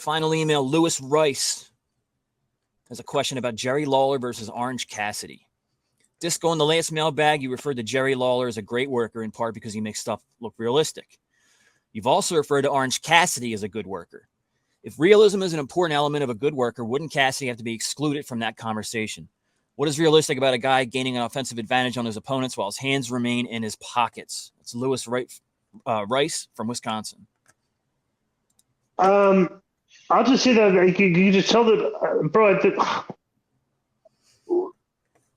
Final email, Lewis Rice has a question about Jerry Lawler versus Orange Cassidy. Disco, in the last mailbag, you referred to Jerry Lawler as a great worker, in part because he makes stuff look realistic. You've also referred to Orange Cassidy as a good worker. If realism is an important element of a good worker, wouldn't Cassidy have to be excluded from that conversation? What is realistic about a guy gaining an offensive advantage on his opponents while his hands remain in his pockets? It's Lewis Rice from Wisconsin. I'll just say that you just tell that, bro.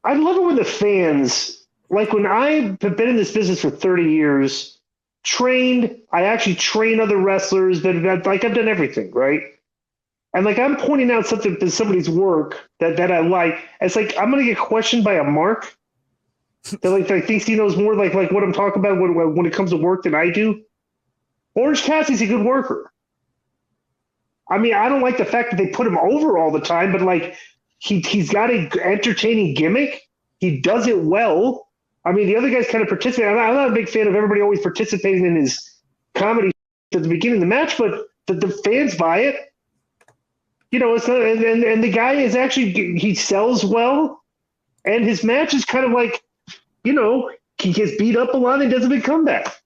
I love it when the fans, like when I've been in this business for 30 years, I actually train other wrestlers, but like I've done everything, right? And like I'm pointing out something to somebody's work that I like. It's like I'm gonna get questioned by a mark that thinks he knows more like what I'm talking about when it comes to work than I do. Orange Cassidy's a good worker. I mean, I don't like the fact that they put him over all the time, but like he's got an entertaining gimmick. He does it well. I mean, the other guys kind of participate. I'm not a big fan of everybody always participating in his comedy at the beginning of the match, but the fans buy it. You know, it's not, and the guy is actually, he sells well, and his match is kind of like, you know, he gets beat up a lot and does a big comeback.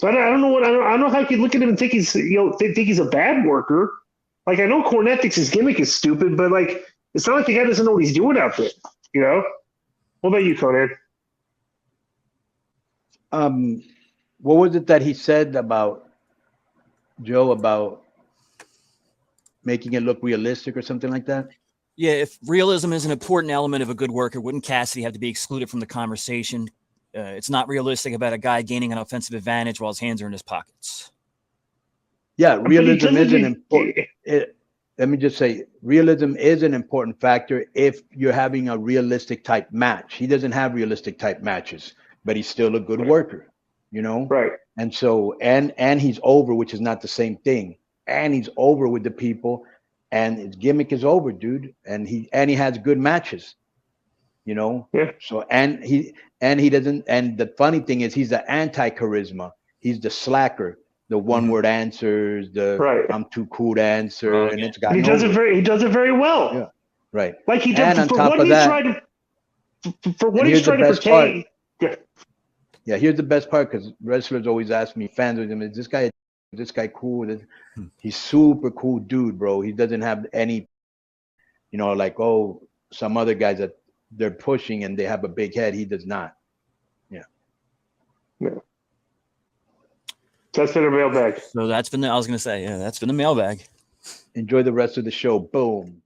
So I don't know how you can look at him and think he's think he's a bad worker. Like I know Cornette thinks his gimmick is stupid, but like it's not like the guy doesn't know what he's doing out there. You know. What about you, Conan? What was it that he said about Joe about making it look realistic or something like that? Yeah, if realism is an important element of a good worker, wouldn't Cassidy have to be excluded from the conversation? It's not realistic about a guy gaining an offensive advantage while his hands are in his pockets. Yeah, realism is an important. Let me just say, realism is an important factor if you're having a realistic type match. He doesn't have realistic type matches, but he's still a good worker, you know? Right. And so, and he's over, which is not the same thing. And he's over with the people, and his gimmick is over, dude. And he has good matches, you know? Yeah. So, and he doesn't, and the funny thing is he's the anti-charisma. He's the slacker. The one-word answers, the I'm too cool to answer, and it's got. He does it very well. Yeah, right. Like he does for what he's trying to portray. Yeah, here's the best part because wrestlers always ask me, fans of him, is this guy cool? He's super cool dude, bro. He doesn't have any, you know, like some other guys that they're pushing and they have a big head. He does not. Yeah. That's been a mailbag. So that's been that's been the mailbag. Enjoy the rest of the show. Boom.